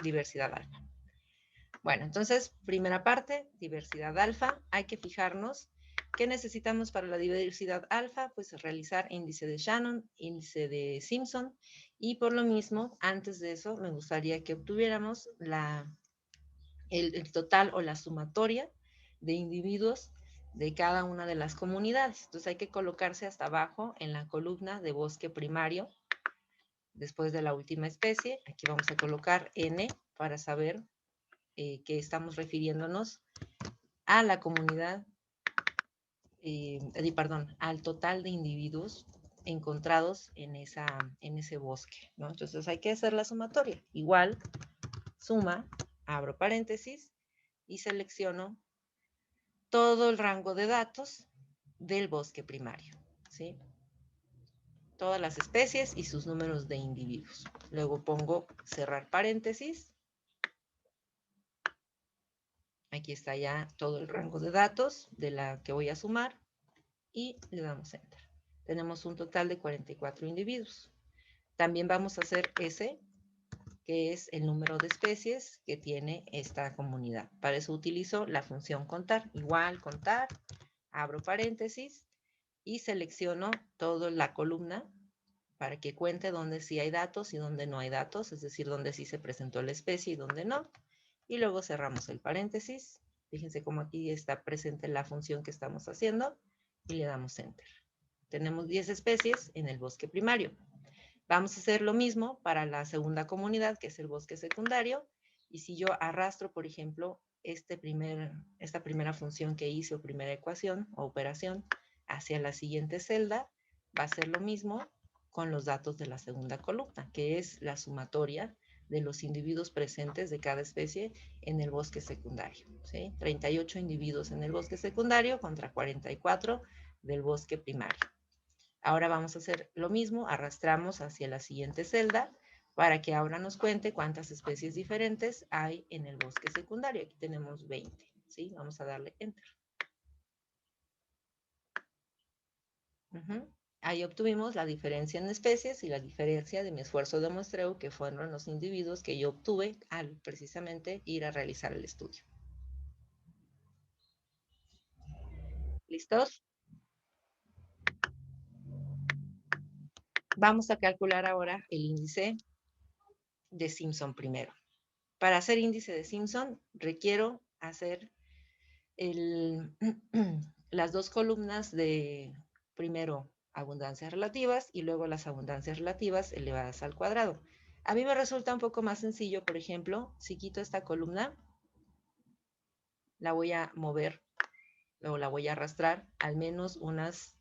diversidad alfa. Bueno, entonces, primera parte, diversidad alfa. Hay que fijarnos qué necesitamos para la diversidad alfa, pues realizar índice de Shannon, índice de Simpson, y por lo mismo, antes de eso, me gustaría que obtuviéramos el total o la sumatoria de individuos de cada una de las comunidades. Entonces hay que colocarse hasta abajo en la columna de bosque primario, después de la última especie. Aquí vamos a colocar N para saber que estamos refiriéndonos a la comunidad, perdón, al total de individuos encontrados en ese bosque, ¿no? Entonces hay que hacer la sumatoria. Igual, suma, abro paréntesis y selecciono todo el rango de datos del bosque primario, ¿sí? Todas las especies y sus números de individuos. Luego pongo cerrar paréntesis. Aquí está ya todo el rango de datos de la que voy a sumar y le damos Enter. Tenemos un total de 44 individuos. También vamos a hacer ese, que es el número de especies que tiene esta comunidad. Para eso utilizo la función contar. Igual, contar, abro paréntesis y selecciono toda la columna para que cuente dónde sí hay datos y dónde no hay datos, es decir, dónde sí se presentó la especie y dónde no. Y luego cerramos el paréntesis. Fíjense cómo aquí está presente la función que estamos haciendo y le damos Enter. Tenemos 10 especies en el bosque primario. Vamos a hacer lo mismo para la segunda comunidad, que es el bosque secundario. Y si yo arrastro, por ejemplo, esta primera función que hice o primera ecuación o operación hacia la siguiente celda, va a ser lo mismo con los datos de la segunda columna, que es la sumatoria de los individuos presentes de cada especie en el bosque secundario, ¿sí? 38 individuos en el bosque secundario contra 44 del bosque primario. Ahora vamos a hacer lo mismo, arrastramos hacia la siguiente celda para que ahora nos cuente cuántas especies diferentes hay en el bosque secundario. Aquí tenemos 20, ¿sí? Vamos a darle Enter. Ahí obtuvimos la diferencia en especies y la diferencia de mi esfuerzo de muestreo, que fueron los individuos que yo obtuve al precisamente ir a realizar el estudio. ¿Listos? Vamos a calcular ahora el índice de Simpson primero. Para hacer índice de Simpson requiero hacer las dos columnas de primero abundancias relativas y luego las abundancias relativas elevadas al cuadrado. A mí me resulta un poco más sencillo, por ejemplo, si quito esta columna, la voy a mover, luego la voy a arrastrar al menos unas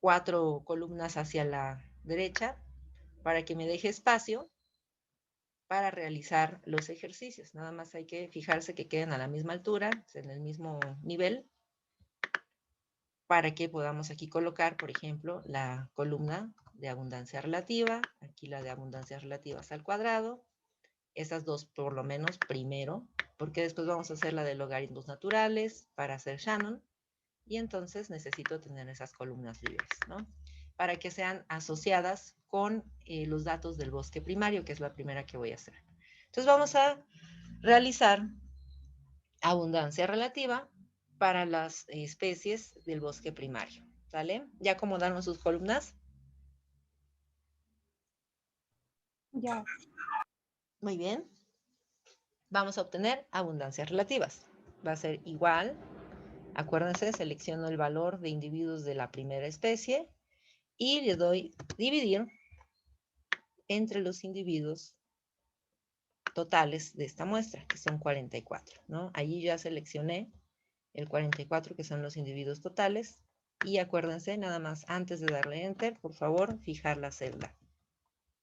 4 columnas hacia la derecha para que me deje espacio para realizar los ejercicios. Nada más hay que fijarse que queden a la misma altura, en el mismo nivel, para que podamos aquí colocar, por ejemplo, la columna de abundancia relativa, aquí la de abundancias relativas al cuadrado, esas dos por lo menos primero, porque después vamos a hacer la de logaritmos naturales para hacer Shannon, y entonces necesito tener esas columnas libres, ¿no? Para que sean asociadas con los datos del bosque primario, que es la primera que voy a hacer. Entonces vamos a realizar abundancia relativa para las especies del bosque primario, ¿sale? ¿Ya acomodaron sus columnas? Ya. Muy bien. Vamos a obtener abundancias relativas. Va a ser igual, acuérdense, selecciono el valor de individuos de la primera especie y le doy dividir entre los individuos totales de esta muestra, que son 44, ¿no? Allí ya seleccioné el 44, que son los individuos totales, y acuérdense, nada más, antes de darle Enter, por favor, fijar la celda.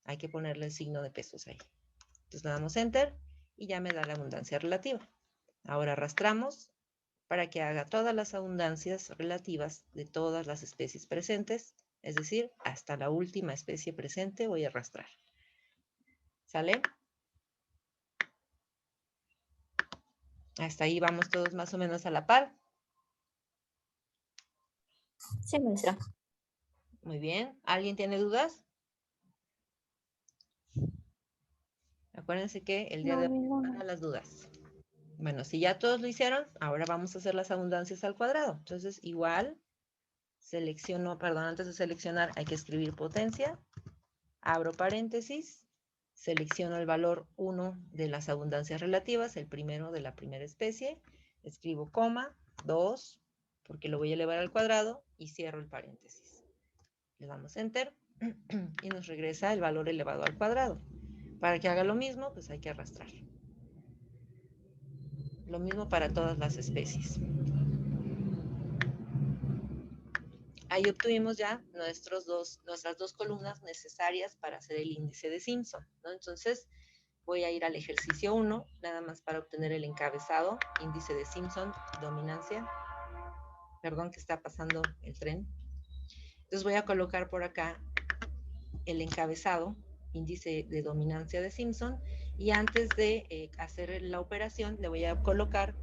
Hay que ponerle el signo de pesos ahí. Entonces le damos Enter y ya me da la abundancia relativa. Ahora arrastramos para que haga todas las abundancias relativas de todas las especies presentes, es decir, hasta la última especie presente voy a arrastrar. ¿Sale? Hasta ahí vamos todos más o menos a la par. Sí, maestra. Muy bien. ¿Alguien tiene dudas? Acuérdense que el día No, de hoy ninguno. van a las dudas. Bueno, si ya todos lo hicieron, ahora vamos a hacer las abundancias al cuadrado. Entonces, igual, selecciono, perdón, antes de seleccionar hay que escribir potencia, abro paréntesis, selecciono el valor 1 de las abundancias relativas, el primero de la primera especie, escribo coma, 2, porque lo voy a elevar al cuadrado, y cierro el paréntesis. Le damos Enter y nos regresa el valor elevado al cuadrado. Para que haga lo mismo, pues hay que arrastrar. Lo mismo para todas las especies. Ahí obtuvimos ya nuestras dos columnas necesarias para hacer el índice de Simpson, ¿no? Entonces, voy a ir al ejercicio 1, nada más para obtener el encabezado, índice de Simpson, dominancia. Perdón que está pasando el tren. Entonces voy a colocar por acá el encabezado, índice de dominancia de Simpson, y antes de hacer la operación le voy a colocar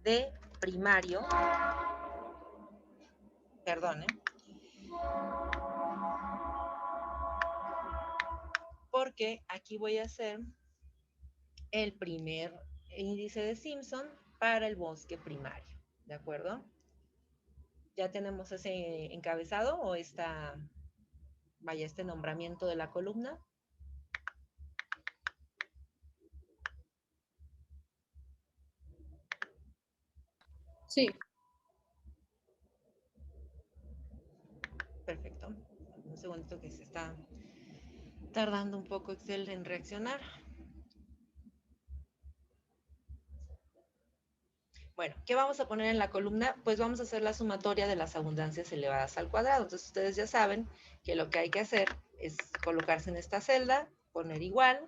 de primario, perdón, porque aquí voy a hacer el primer índice de Simpson para el bosque primario, ¿de acuerdo? Ya tenemos ese encabezado o este nombramiento de la columna. Sí. Perfecto. Un segundito que se está tardando un poco Excel en reaccionar. Bueno, ¿qué vamos a poner en la columna? Pues vamos a hacer la sumatoria de las abundancias elevadas al cuadrado. Entonces ustedes ya saben que lo que hay que hacer es colocarse en esta celda, poner igual,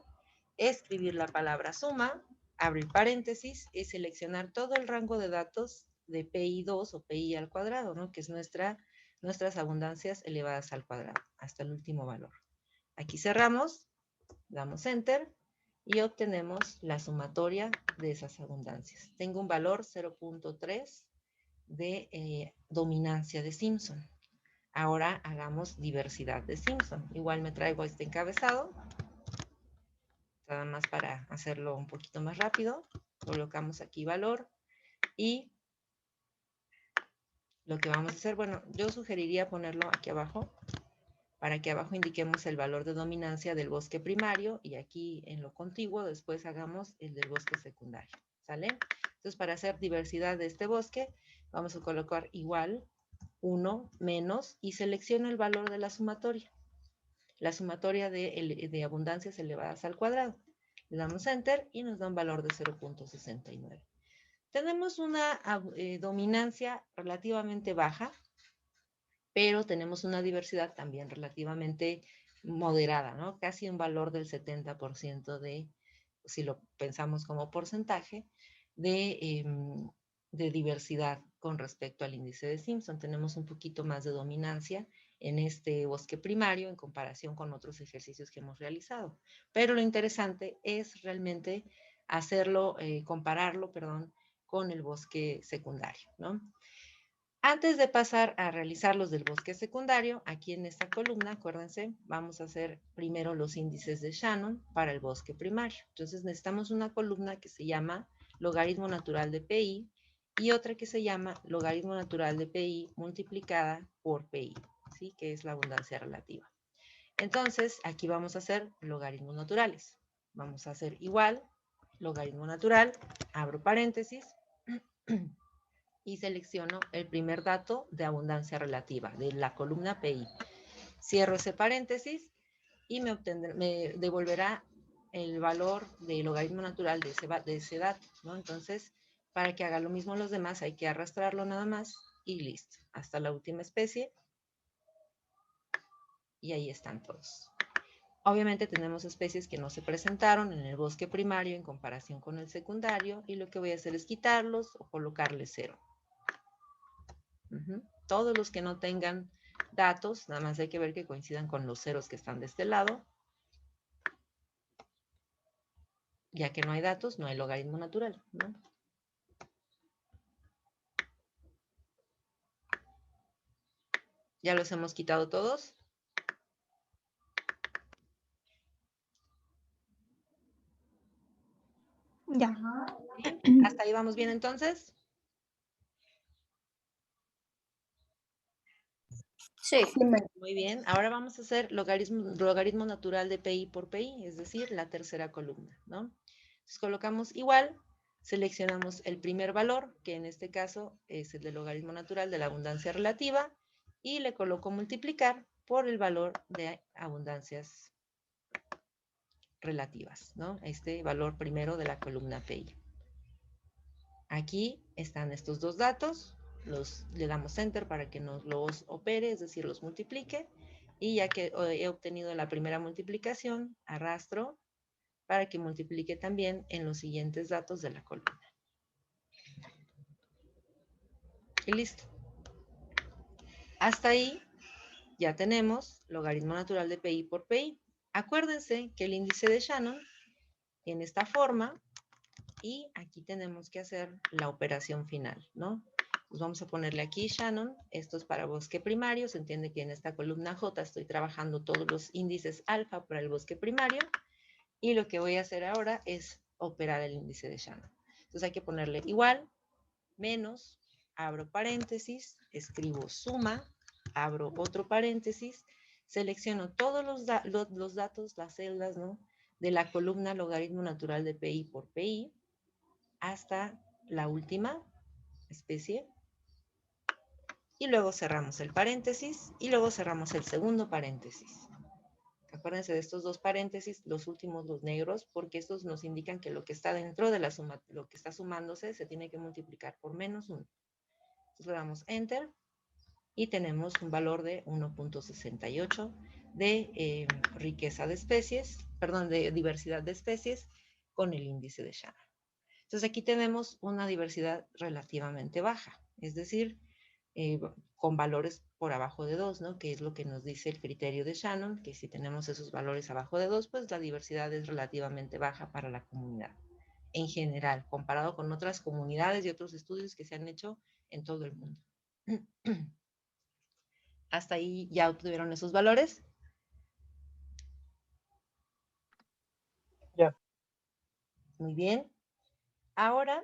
escribir la palabra suma, abrir paréntesis y seleccionar todo el rango de datos de PI2 o PI al cuadrado, ¿no? Que es nuestras abundancias elevadas al cuadrado, hasta el último valor. Aquí cerramos, damos Enter y obtenemos la sumatoria de esas abundancias. Tengo un valor 0.3 de dominancia de Simpson. Ahora hagamos diversidad de Simpson. Igual me traigo este encabezado, nada más para hacerlo un poquito más rápido. Colocamos aquí valor y lo que vamos a hacer, bueno, yo sugeriría ponerlo aquí abajo para que abajo indiquemos el valor de dominancia del bosque primario y aquí en lo contiguo después hagamos el del bosque secundario, ¿sale? Entonces, para hacer diversidad de este bosque, vamos a colocar igual, 1 menos y selecciono el valor de la sumatoria de abundancias elevadas al cuadrado. Le damos Enter y nos da un valor de 0.69. Tenemos una dominancia relativamente baja, pero tenemos una diversidad también relativamente moderada, ¿no? Casi un valor del 70% si lo pensamos como porcentaje, de diversidad con respecto al índice de Simpson. Tenemos un poquito más de dominancia en este bosque primario en comparación con otros ejercicios que hemos realizado. Pero lo interesante es realmente compararlo, con el bosque secundario, ¿no? Antes de pasar a realizar los del bosque secundario, aquí en esta columna, acuérdense, vamos a hacer primero los índices de Shannon para el bosque primario. Entonces necesitamos una columna que se llama logaritmo natural de PI y otra que se llama logaritmo natural de PI multiplicada por PI, ¿sí? Que es la abundancia relativa. Entonces, aquí vamos a hacer logaritmos naturales. Vamos a hacer igual, logaritmo natural, abro paréntesis, y selecciono el primer dato de abundancia relativa de la columna PI. Cierro ese paréntesis y me devolverá el valor del logaritmo natural de ese dato, ¿no? Entonces, para que haga lo mismo los demás, hay que arrastrarlo nada más y listo. Hasta la última especie. Y ahí están todos. Obviamente tenemos especies que no se presentaron en el bosque primario en comparación con el secundario y lo que voy a hacer es quitarlos o colocarle 0. Todos los que no tengan datos, nada más hay que ver que coincidan con los ceros que están de este lado. Ya que no hay datos, no hay logaritmo natural, ¿no? ¿Ya los hemos quitado todos? Ya. ¿Sí? ¿Hasta ahí vamos bien entonces? Sí. Muy bien. Ahora vamos a hacer logaritmo natural de PI por PI, es decir, la tercera columna, ¿no? Entonces colocamos igual, seleccionamos el primer valor, que en este caso es el del logaritmo natural de la abundancia relativa, y le coloco multiplicar por el valor de abundancias relativas, ¿no? Este valor primero de la columna PI. Aquí están estos dos datos, le damos Enter para que nos los opere, es decir, los multiplique, y ya que he obtenido la primera multiplicación, arrastro para que multiplique también en los siguientes datos de la columna. Y listo. Hasta ahí ya tenemos logaritmo natural de PI por PI. Acuérdense que el índice de Shannon tiene esta forma y aquí tenemos que hacer la operación final, ¿no? Pues vamos a ponerle aquí Shannon, esto es para bosque primario, se entiende que en esta columna J estoy trabajando todos los índices alfa para el bosque primario y lo que voy a hacer ahora es operar el índice de Shannon. Entonces hay que ponerle igual, menos, abro paréntesis, escribo suma, abro otro paréntesis, selecciono todos los datos, las celdas, ¿no? De la columna logaritmo natural de PI por PI hasta la última especie y luego cerramos el paréntesis y luego cerramos el segundo paréntesis. Acuérdense de estos dos paréntesis, los últimos, los negros, porque estos nos indican que lo que está dentro de la suma, lo que está sumándose, se tiene que multiplicar por menos 1. Entonces le damos Enter y tenemos un valor de 1.68 de riqueza de especies, perdón, de diversidad de especies con el índice de Shannon. Entonces aquí tenemos una diversidad relativamente baja, es decir, con valores por abajo de 2, ¿no? Que es lo que nos dice el criterio de Shannon, que si tenemos esos valores abajo de 2, pues la diversidad es relativamente baja para la comunidad en general, comparado con otras comunidades y otros estudios que se han hecho en todo el mundo. ¿Hasta ahí ya obtuvieron esos valores? Ya. Muy bien. Ahora,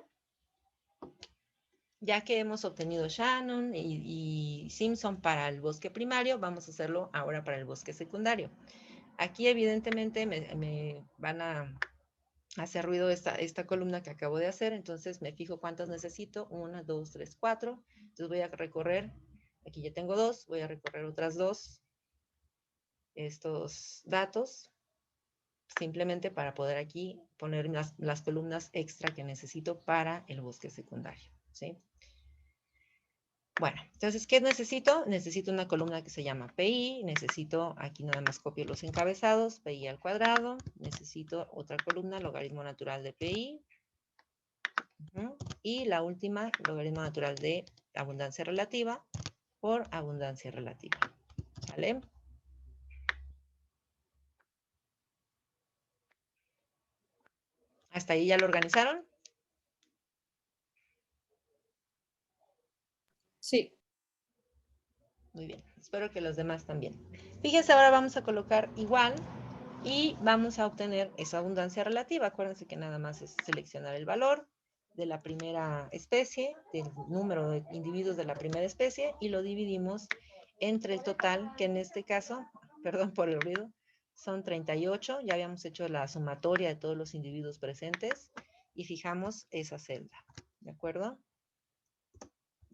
ya que hemos obtenido Shannon y Simpson para el bosque primario, vamos a hacerlo ahora para el bosque secundario. Aquí evidentemente me van a hacer ruido esta columna que acabo de hacer, entonces me fijo cuántas necesito, 1, 2, 3, 4, entonces voy a recorrer, aquí ya tengo 2, voy a recorrer otras 2, estos datos, simplemente para poder aquí poner las columnas extra que necesito para el bosque secundario, ¿sí? Bueno, entonces, ¿qué necesito? Necesito una columna que se llama PI, necesito, aquí nada más copio los encabezados, PI al cuadrado, necesito otra columna, logaritmo natural de PI, y la última, logaritmo natural de abundancia relativa por abundancia relativa, ¿vale? ¿Hasta ahí ya lo organizaron? Sí. Muy bien, espero que los demás también. Fíjense, ahora vamos a colocar igual y vamos a obtener esa abundancia relativa. Acuérdense que nada más es seleccionar el valor de la primera especie, del número de individuos de la primera especie, y lo dividimos entre el total, que en este caso, perdón por el ruido, son 38. Ya habíamos hecho la sumatoria de todos los individuos presentes y fijamos esa celda, ¿de acuerdo?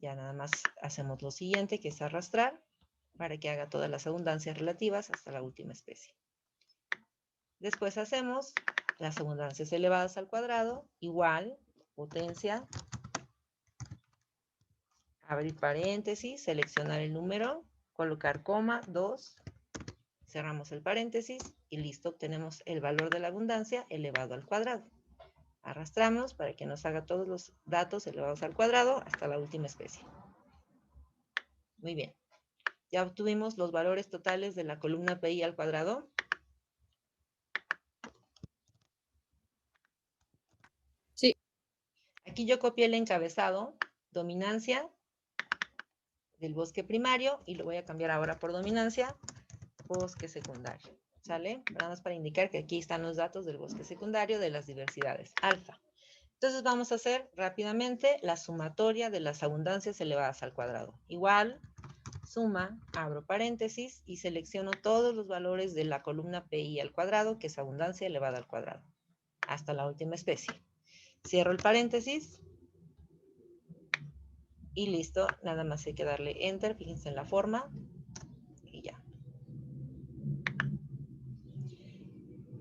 Ya nada más hacemos lo siguiente, que es arrastrar para que haga todas las abundancias relativas hasta la última especie. Después hacemos las abundancias elevadas al cuadrado, igual, potencia, abrir paréntesis, seleccionar el número, colocar coma, 2, cerramos el paréntesis y listo, obtenemos el valor de la abundancia elevado al cuadrado. Arrastramos para que nos haga todos los datos elevados al cuadrado hasta la última especie. Muy bien. Ya obtuvimos los valores totales de la columna PI al cuadrado. Sí. Aquí yo copié el encabezado, dominancia del bosque primario, y lo voy a cambiar ahora por dominancia, bosque secundario. ¿Sale? Nada más para indicar que aquí están los datos del bosque secundario de las diversidades alfa. Entonces vamos a hacer rápidamente la sumatoria de las abundancias elevadas al cuadrado. Igual, suma, abro paréntesis y selecciono todos los valores de la columna PI al cuadrado, que es abundancia elevada al cuadrado, hasta la última especie. Cierro el paréntesis y listo. Nada más hay que darle Enter, fíjense en la forma y ya.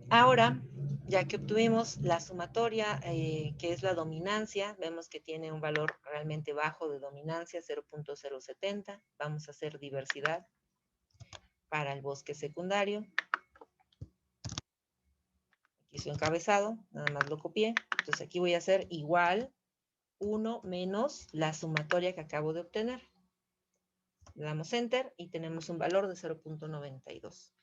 Ahora, ya que obtuvimos la sumatoria, que es la dominancia, vemos que tiene un valor realmente bajo de dominancia, 0.070. Vamos a hacer diversidad para el bosque secundario. Aquí su encabezado, nada más lo copié. Entonces aquí voy a hacer igual 1 menos la sumatoria que acabo de obtener. Le damos Enter y tenemos un valor de 0.92.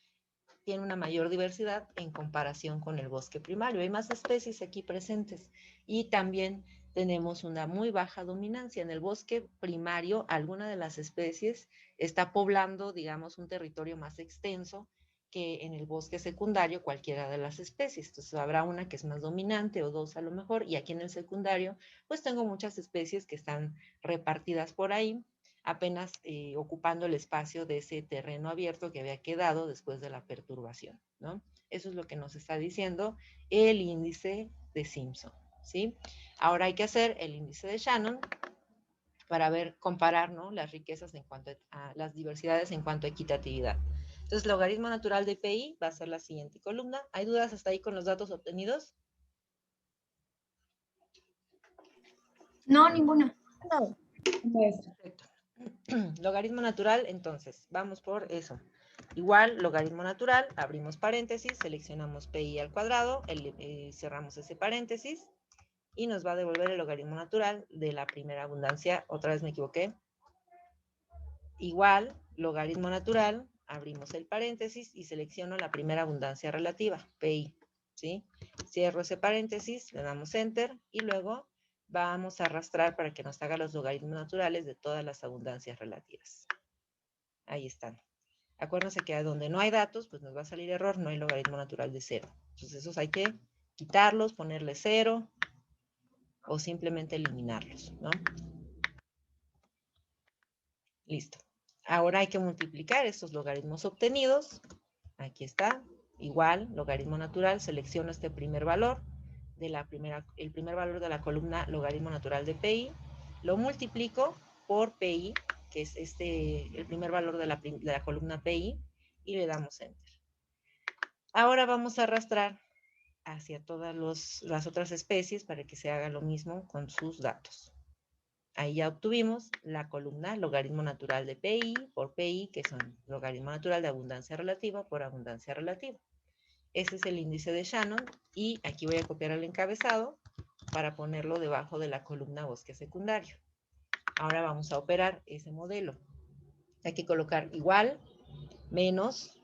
Tiene una mayor diversidad en comparación con el bosque primario. Hay más especies aquí presentes y también tenemos una muy baja dominancia. En el bosque primario, alguna de las especies está poblando, digamos, un territorio más extenso que en el bosque secundario cualquiera de las especies. Entonces habrá una que es más dominante o dos a lo mejor, y aquí en el secundario pues tengo muchas especies que están repartidas por ahí, apenas ocupando el espacio de ese terreno abierto que había quedado después de la perturbación, ¿no? Eso es lo que nos está diciendo el índice de Simpson, ¿sí? Ahora hay que hacer el índice de Shannon para ver, comparar, ¿no?, las riquezas en cuanto a las diversidades en cuanto a equitatividad. Entonces, logaritmo natural de PI va a ser la siguiente columna. ¿Hay dudas hasta ahí con los datos obtenidos? No, ninguna. No. Perfecto. Logaritmo natural, entonces, vamos por eso. Igual, logaritmo natural, abrimos paréntesis, seleccionamos PI al cuadrado, cerramos ese paréntesis y nos va a devolver el logaritmo natural de la primera abundancia. Otra vez me equivoqué. Igual, logaritmo natural, abrimos el paréntesis y selecciono la primera abundancia relativa, PI, ¿sí? Cierro ese paréntesis, le damos Enter y luego vamos a arrastrar para que nos haga los logaritmos naturales de todas las abundancias relativas. Ahí están. Acuérdense que donde no hay datos, pues nos va a salir error, no hay logaritmo natural de 0. Entonces esos hay que quitarlos, ponerle 0 o simplemente eliminarlos, ¿no? Listo. Ahora hay que multiplicar estos logaritmos obtenidos. Aquí está. Igual, logaritmo natural, selecciono este primer valor, el primer valor de la columna logaritmo natural de PI, lo multiplico por PI, que es el primer valor de la columna PI, y le damos Enter. Ahora vamos a arrastrar hacia todas las otras especies para que se haga lo mismo con sus datos. Ahí ya obtuvimos la columna logaritmo natural de PI por PI, que son logaritmo natural de abundancia relativa por abundancia relativa. Ese es el índice de Shannon y aquí voy a copiar el encabezado para ponerlo debajo de la columna bosque secundario. Ahora vamos a operar ese modelo. Hay que colocar igual, menos,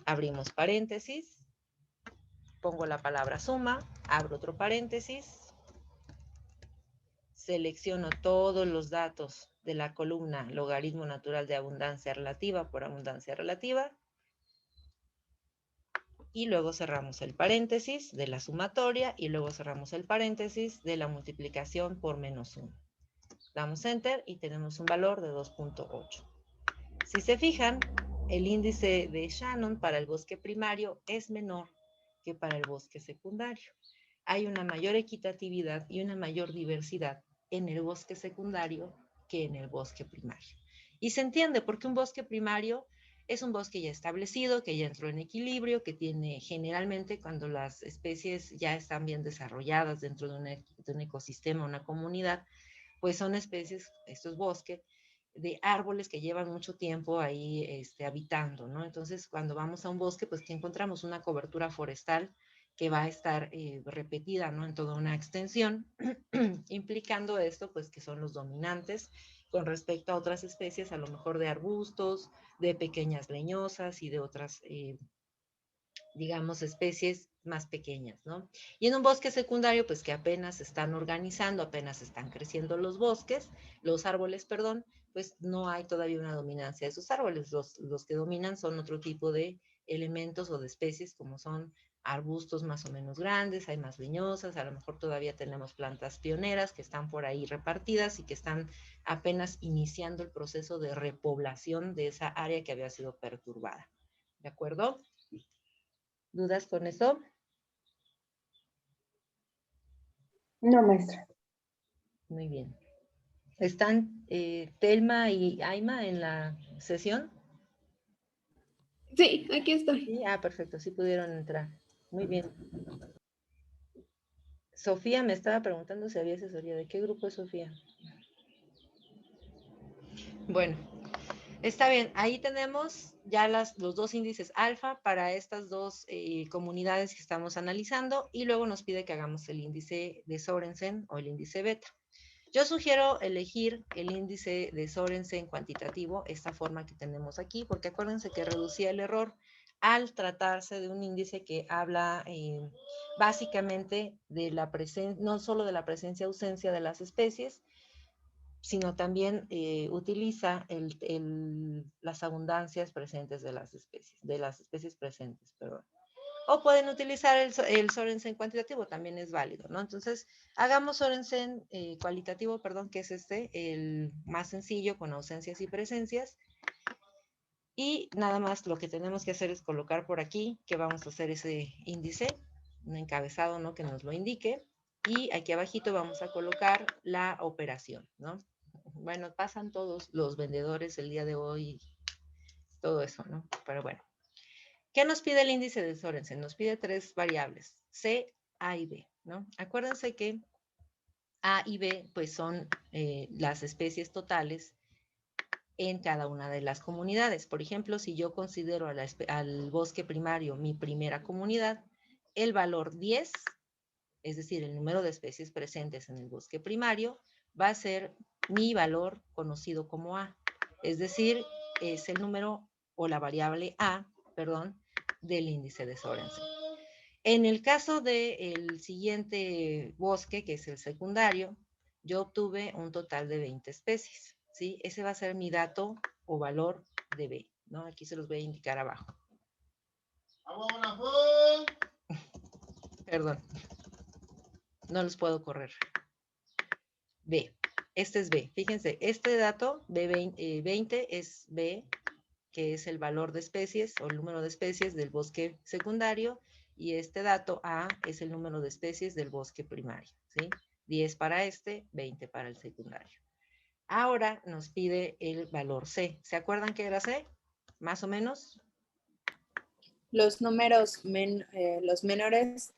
abrimos paréntesis, pongo la palabra suma, abro otro paréntesis, selecciono todos los datos de la columna logaritmo natural de abundancia relativa por abundancia relativa y luego cerramos el paréntesis de la sumatoria y luego cerramos el paréntesis de la multiplicación por menos 1. Damos Enter y tenemos un valor de 2.8. Si se fijan, el índice de Shannon para el bosque primario es menor que para el bosque secundario. Hay una mayor equitatividad y una mayor diversidad en el bosque secundario que en el bosque primario. Y se entiende porque un bosque primario es un bosque ya establecido, que ya entró en equilibrio, que tiene generalmente cuando las especies ya están bien desarrolladas dentro de un ecosistema, una comunidad, pues son especies, estos bosques, de árboles que llevan mucho tiempo ahí habitando, ¿no? Entonces, cuando vamos a un bosque, pues que encontramos una cobertura forestal que va a estar repetida, ¿no?, en toda una extensión, implicando esto, pues que son los dominantes con respecto a otras especies, a lo mejor de arbustos, de pequeñas leñosas y de otras, digamos, especies más pequeñas, ¿no? Y en un bosque secundario, pues que apenas se están organizando, apenas están creciendo los árboles, perdón, pues no hay todavía una dominancia de esos árboles. Los que dominan son otro tipo de elementos o de especies, como son arbustos más o menos grandes, hay más leñosas, a lo mejor todavía tenemos plantas pioneras que están por ahí repartidas y que están apenas iniciando el proceso de repoblación de esa área que había sido perturbada. ¿De acuerdo? ¿Dudas con eso? No, maestra. Muy bien. ¿Están Telma y Aima en la sesión? Sí, aquí estoy. Sí, perfecto, sí pudieron entrar. Muy bien. Sofía me estaba preguntando si había asesoría. ¿De qué grupo es Sofía? Bueno, está bien. Ahí tenemos ya los dos índices alfa para estas dos comunidades que estamos analizando y luego nos pide que hagamos el índice de Sorensen o el índice beta. Yo sugiero elegir el índice de Sorensen cuantitativo, esta forma que tenemos aquí, porque acuérdense que reducía el error al tratarse de un índice que habla básicamente de la presencia, no solo de la presencia-ausencia de las especies, sino también utiliza las abundancias presentes de las especies presentes, perdón. O pueden utilizar el Sorensen cuantitativo, también es válido, ¿no? Entonces, hagamos Sorensen cualitativo, perdón, que es el más sencillo, con ausencias y presencias. Y nada más lo que tenemos que hacer es colocar por aquí que vamos a hacer ese índice, un encabezado, ¿no? Que nos lo indique. Y aquí abajito vamos a colocar la operación, ¿no? Bueno, pasan todos los vendedores el día de hoy, todo eso, ¿no? Pero bueno. ¿Qué nos pide el índice de Sorensen? Nos pide tres variables, C, A y B, ¿no? Acuérdense que A y B, pues son las especies totales en cada una de las comunidades. Por ejemplo, si yo considero al bosque primario mi primera comunidad, el valor 10, es decir, el número de especies presentes en el bosque primario, va a ser mi valor conocido como A. Es decir, es el número o la variable A, perdón, del índice de Sorensen. En el caso del siguiente bosque, que es el secundario, yo obtuve un total de 20 especies, ¿sí? Ese va a ser mi dato o valor de B, ¿no? Aquí se los voy a indicar abajo. Perdón, no los puedo correr. B, este es B. Fíjense, este dato, B20 es B, que es el valor de especies o el número de especies del bosque secundario, y este dato A es el número de especies del bosque primario, ¿sí? 10 para este, 20 para el secundario. Ahora nos pide el valor C. ¿Se acuerdan qué era C? Más o menos. Los números menores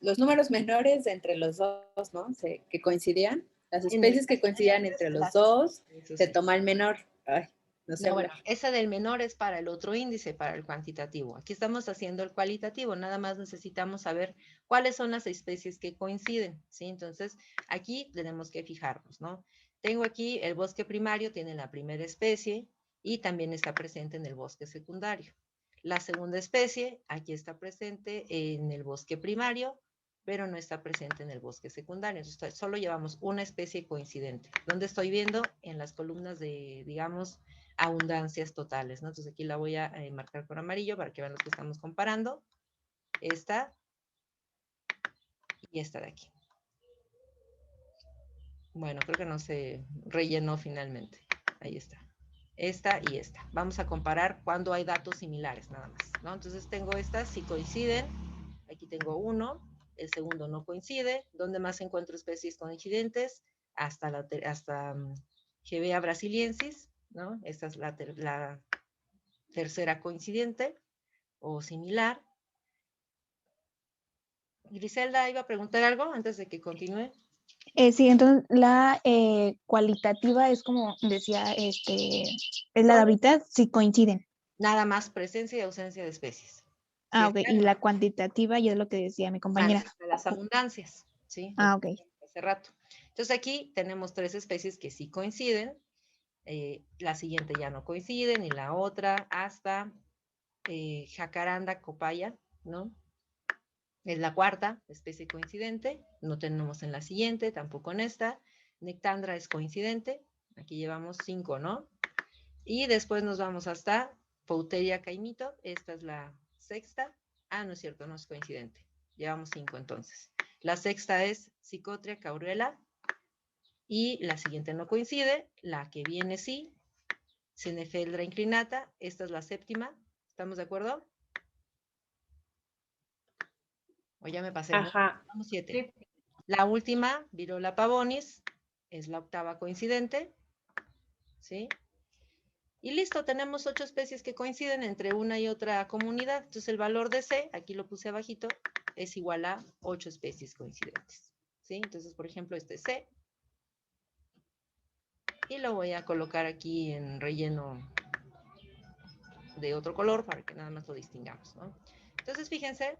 entre los dos, ¿no? Que coincidían. Las especies que coincidían entre los dos, se toma el menor. Ay, no sé. No, bueno, ese del menor es para el otro índice, para el cuantitativo. Aquí estamos haciendo el cualitativo, nada más necesitamos saber cuáles son las especies que coinciden, ¿sí? Entonces, aquí tenemos que fijarnos, ¿no? Tengo aquí el bosque primario, tiene la primera especie y también está presente en el bosque secundario. La segunda especie, aquí está presente en el bosque primario, pero no está presente en el bosque secundario. Entonces, solo llevamos una especie coincidente. ¿Dónde estoy viendo? En las columnas de, digamos, abundancias totales, ¿no? Entonces aquí la voy a marcar con amarillo para que vean los que estamos comparando. Esta y esta de aquí. Bueno, creo que no se rellenó finalmente. Ahí está. Esta y esta. Vamos a comparar cuando hay datos similares, nada más, ¿no? Entonces tengo estas, si coinciden. Aquí tengo uno, el segundo no coincide. ¿Dónde más encuentro especies coincidentes? Hasta Hevea brasiliensis, ¿no? Esta es la tercera coincidente o similar. Griselda iba a preguntar algo antes de que continúe. Sí, entonces la cualitativa es como decía, es la hábitat si coinciden. Nada más presencia y ausencia de especies. Ok, y la cuantitativa ya es lo que decía mi compañera. Las abundancias, ¿sí? Ok. Hace rato. Entonces aquí tenemos 3 especies que sí coinciden. La siguiente ya no coincide, ni la otra, hasta Jacaranda copaya, ¿no? Es la cuarta especie coincidente, no tenemos en la siguiente, tampoco en esta. Nectandra es coincidente, aquí llevamos 5, ¿no? Y después nos vamos hasta Pouteria caimito, esta es la sexta. No es cierto, no es coincidente. Llevamos 5 entonces. La sexta es Psychotria caurela. Y la siguiente no coincide. La que viene sí. Cinefeldra inclinata. Esta es la séptima. ¿Estamos de acuerdo? O ya me pasé. Ajá. Vamos 7. La última, Virola pavonis, es la octava coincidente. ¿Sí? Y listo, tenemos 8 especies que coinciden entre una y otra comunidad. Entonces el valor de C, aquí lo puse abajito, es igual a 8 especies coincidentes. ¿Sí? Entonces, por ejemplo, este es C. Y lo voy a colocar aquí en relleno de otro color para que nada más lo distingamos, ¿no? Entonces, fíjense,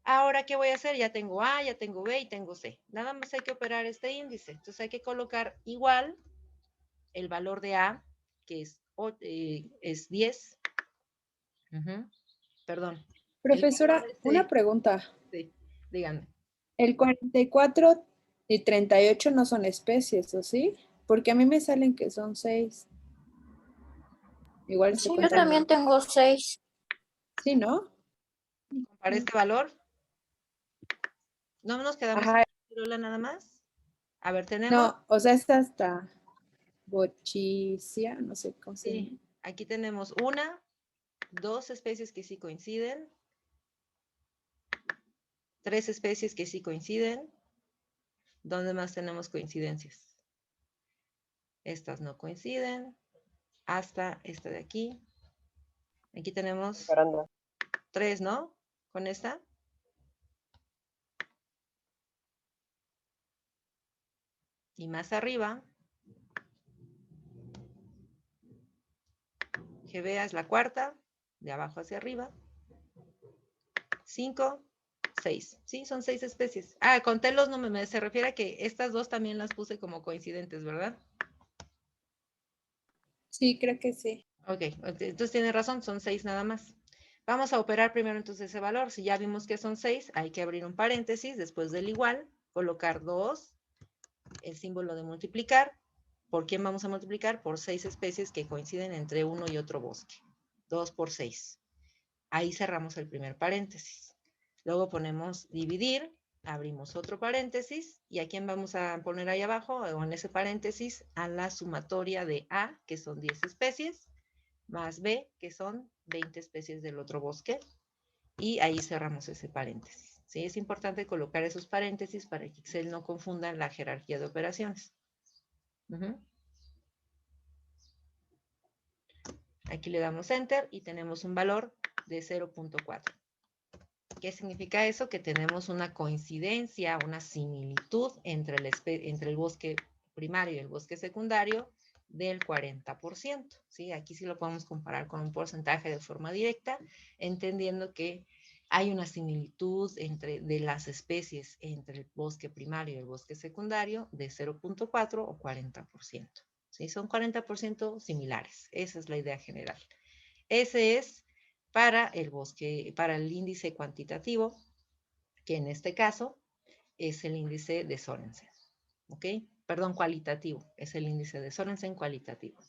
ahora, ¿qué voy a hacer? Ya tengo A, ya tengo B y tengo C. Nada más hay que operar este índice. Entonces, hay que colocar igual el valor de A, que es 10. Perdón. Profesora, una pregunta. Sí, díganme. El 44 y 38 no son especies, ¿o sí? Porque a mí me salen que son 6. Igual Sí, estoy yo contando. también tengo 6. Sí, ¿no? Para este valor, ¿no nos quedamos Ajá. en Virola nada más? A ver, tenemos. No, o sea, es hasta Bochicia, no sé cómo se llama. Sí, aquí tenemos 2 especies que sí coinciden, 3 especies que sí coinciden. ¿Dónde más tenemos coincidencias? Estas no coinciden. Hasta esta de aquí. Aquí tenemos 3, ¿no? Con esta. Y más arriba, Gevea es la cuarta, de abajo hacia arriba. 5, 6. Sí, son 6 especies. Ah, conté los números. Se refiere a que estas 2 también las puse como coincidentes, ¿verdad? Sí, creo que sí. Ok, entonces tiene razón, son 6 nada más. Vamos a operar primero entonces ese valor. Si ya vimos que son 6, hay que abrir un paréntesis después del igual, colocar 2, el símbolo de multiplicar. ¿Por quién vamos a multiplicar? Por 6 especies que coinciden entre uno y otro bosque. 2 por 6. Ahí cerramos el primer paréntesis. Luego ponemos dividir, abrimos otro paréntesis, y ¿a quién vamos a poner ahí abajo? O en ese paréntesis, a la sumatoria de A, que son 10 especies, más B, que son 20 especies del otro bosque, y ahí cerramos ese paréntesis. ¿Sí? Es importante colocar esos paréntesis para que Excel no confunda la jerarquía de operaciones. Aquí le damos Enter y tenemos un valor de 0.4. ¿Qué significa eso? Que tenemos una coincidencia, una similitud entre el bosque primario y el bosque secundario del 40%. ¿Sí? Aquí sí lo podemos comparar con un porcentaje de forma directa, entendiendo que hay una similitud de las especies entre el bosque primario y el bosque secundario de 0.4 o 40%. ¿Sí? Son 40% similares. Esa es la idea general. Ese es para el índice cuantitativo, que en este caso es el índice de Sorensen. ¿Ok? Perdón, cualitativo. Es el índice de Sorensen cualitativo.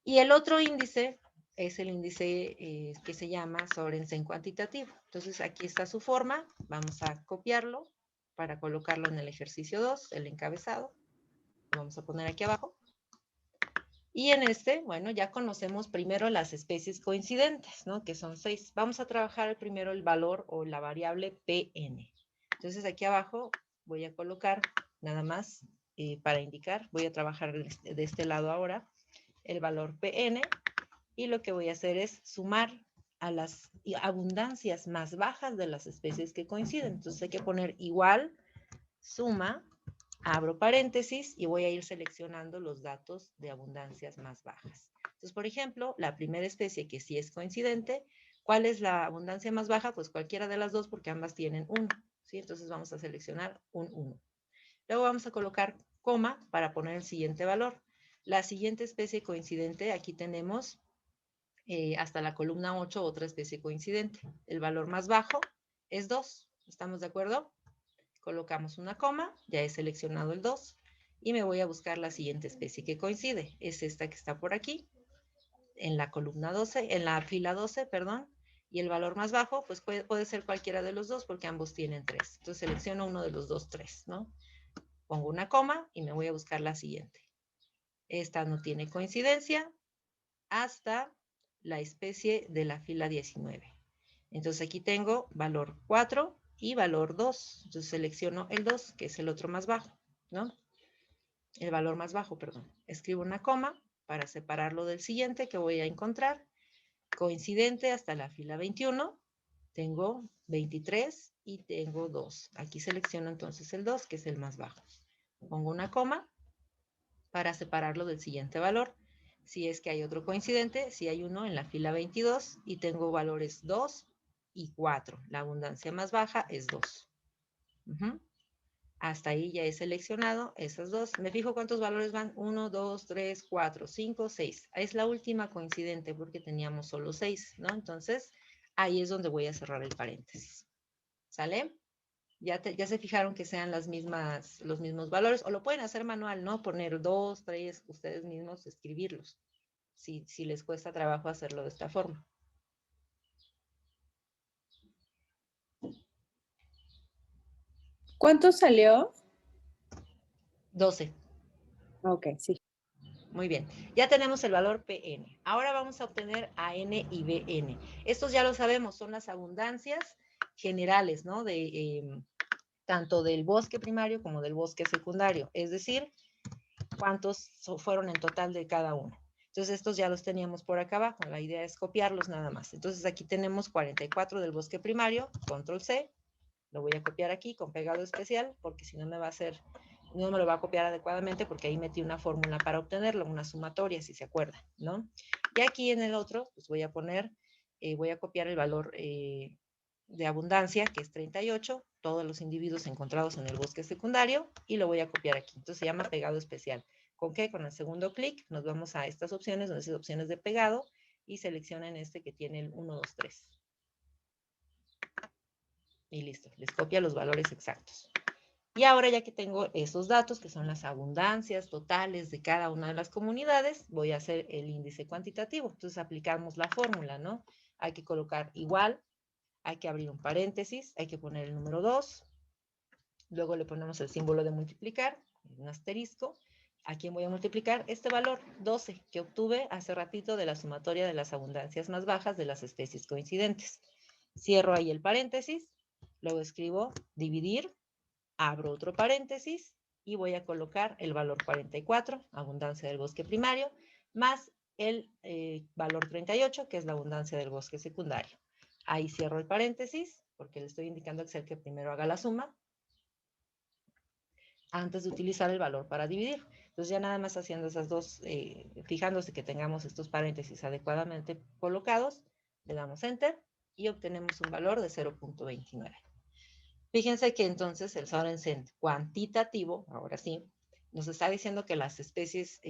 Y el otro índice es el índice que se llama Sorensen cuantitativo. Entonces, aquí está su forma. Vamos a copiarlo para colocarlo en el ejercicio 2, el encabezado. Lo vamos a poner aquí abajo. Y en este, bueno, ya conocemos primero las especies coincidentes, ¿no? Que son 6. Vamos a trabajar primero el valor o la variable PN. Entonces, aquí abajo voy a colocar nada más para indicar, voy a trabajar de este lado ahora el valor PN, y lo que voy a hacer es sumar a las abundancias más bajas de las especies que coinciden. Entonces, hay que poner igual, suma, abro paréntesis y voy a ir seleccionando los datos de abundancias más bajas. Entonces, por ejemplo, la primera especie que sí es coincidente, ¿cuál es la abundancia más baja? Pues cualquiera de las dos, porque ambas tienen 1. ¿Sí? Entonces vamos a seleccionar un 1. Luego vamos a colocar coma para poner el siguiente valor. La siguiente especie coincidente, aquí tenemos hasta la columna 8 otra especie coincidente. El valor más bajo es 2. ¿Estamos de acuerdo? Colocamos una coma, ya he seleccionado el 2 y me voy a buscar la siguiente especie que coincide. Es esta que está por aquí, en la columna 12, en la fila 12, perdón, Y el valor más bajo, pues puede ser cualquiera de los dos porque ambos tienen 3. Entonces selecciono uno de los dos 3, ¿no? Pongo una coma y me voy a buscar la siguiente. Esta no tiene coincidencia hasta la especie de la fila 19. Entonces aquí tengo valor 4 y valor 2. Entonces selecciono el 2, que es el otro más bajo, ¿no? El valor más bajo, perdón. Escribo una coma para separarlo del siguiente que voy a encontrar. Coincidente hasta la fila 21. Tengo 23 y tengo 2. Aquí selecciono entonces el 2, que es el más bajo. Pongo una coma para separarlo del siguiente valor. Si es que hay otro coincidente, si hay uno en la fila 22 y tengo valores 2 y 4. La abundancia más baja es 2. Hasta ahí ya he seleccionado esas dos. Me fijo cuántos valores van. 1, 2, 3, 4, 5, 6. Es la última coincidente porque teníamos solo 6, ¿no? Entonces, ahí es donde voy a cerrar el paréntesis. ¿Sale? Ya se fijaron que sean los mismos valores, o lo pueden hacer manual, ¿no? Poner 2, 3, ustedes mismos escribirlos, si les cuesta trabajo hacerlo de esta forma. ¿Cuánto salió? 12. Ok, sí. Muy bien, ya tenemos el valor PN. Ahora vamos a obtener AN y BN. Estos ya lo sabemos, son las abundancias generales, ¿no? Tanto del bosque primario como del bosque secundario, es decir, cuántos fueron en total de cada uno. Entonces estos ya los teníamos por acá abajo, la idea es copiarlos nada más. Entonces aquí tenemos 44 del bosque primario, control C, lo voy a copiar aquí con pegado especial, porque si no me va a hacer, no me lo va a copiar adecuadamente, porque ahí metí una fórmula para obtenerlo, una sumatoria, si se acuerdan, ¿no? Y aquí en el otro, pues voy a poner, voy a copiar el valor de abundancia, que es 38, todos los individuos encontrados en el bosque secundario, y lo voy a copiar aquí. Entonces se llama pegado especial. ¿Con qué? Con el segundo clic nos vamos a estas opciones, donde dice opciones de pegado, y seleccionen este que tiene el 1, 2, 3. Y listo, les copia los valores exactos. Y ahora ya que tengo esos datos, que son las abundancias totales de cada una de las comunidades, voy a hacer el índice cuantitativo. Entonces aplicamos la fórmula, ¿no? Hay que colocar igual, hay que abrir un paréntesis, hay que poner el número 2, luego le ponemos el símbolo de multiplicar, un asterisco. ¿A quién voy a multiplicar? Este valor 12 que obtuve hace ratito de la sumatoria de las abundancias más bajas de las especies coincidentes. Cierro ahí el paréntesis, luego escribo dividir, abro otro paréntesis y voy a colocar el valor 44, abundancia del bosque primario, más el valor 38, que es la abundancia del bosque secundario. Ahí cierro el paréntesis, porque le estoy indicando a Excel que primero haga la suma, antes de utilizar el valor para dividir. Entonces ya nada más haciendo esas dos, fijándose que tengamos estos paréntesis adecuadamente colocados, le damos Enter y obtenemos un valor de 0.29. Fíjense que entonces el Sorensen cuantitativo, ahora sí, nos está diciendo que las especies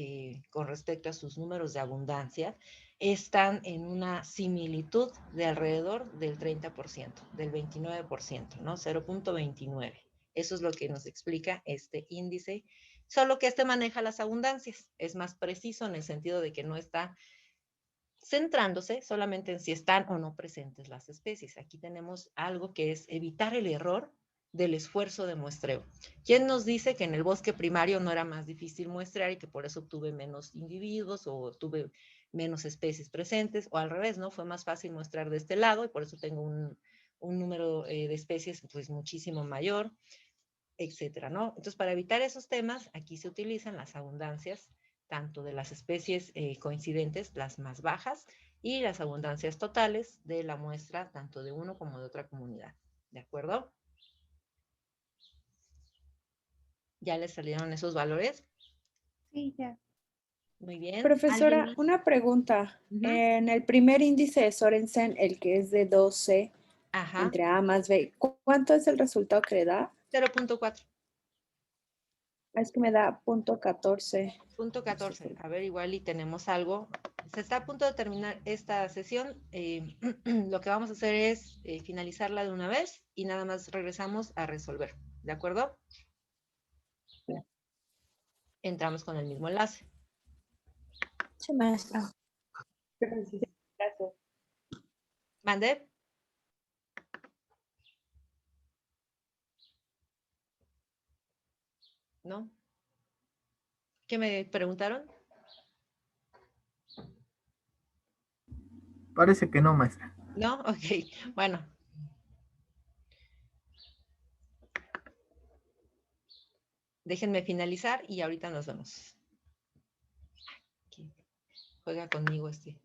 con respecto a sus números de abundancia están en una similitud de alrededor del 30%, del 29%, ¿no? 0.29. Eso es lo que nos explica este índice, solo que este maneja las abundancias. Es más preciso en el sentido de que no está centrándose solamente en si están o no presentes las especies. Aquí tenemos algo que es evitar el error del esfuerzo de muestreo. ¿Quién nos dice que en el bosque primario no era más difícil muestrear y que por eso tuve menos individuos o tuve menos especies presentes? O al revés, ¿no? Fue más fácil muestrear de este lado y por eso tengo un número de especies pues muchísimo mayor, etcétera, ¿no? Entonces, para evitar esos temas, aquí se utilizan las abundancias tanto de las especies coincidentes, las más bajas, y las abundancias totales de la muestra, tanto de uno como de otra comunidad. ¿De acuerdo? ¿Ya les salieron esos valores? Sí, ya. Muy bien. Profesora, una pregunta. En el primer índice de Sorensen, el que es de 12 Ajá. entre A más B, ¿cuánto es el resultado que le da? 0.4. Es que me da .14. Punto 14. A ver, igual y tenemos algo. Se está a punto de terminar esta sesión. Lo que vamos a hacer es finalizarla de una vez y nada más regresamos a resolver. ¿De acuerdo? Entramos con el mismo enlace. Sí, maestra. Gracias. ¿Mande? ¿No? ¿Qué me preguntaron? Parece que no, maestra. ¿No? Ok, bueno. Déjenme finalizar y ahorita nos vemos. Aquí. Juega conmigo este.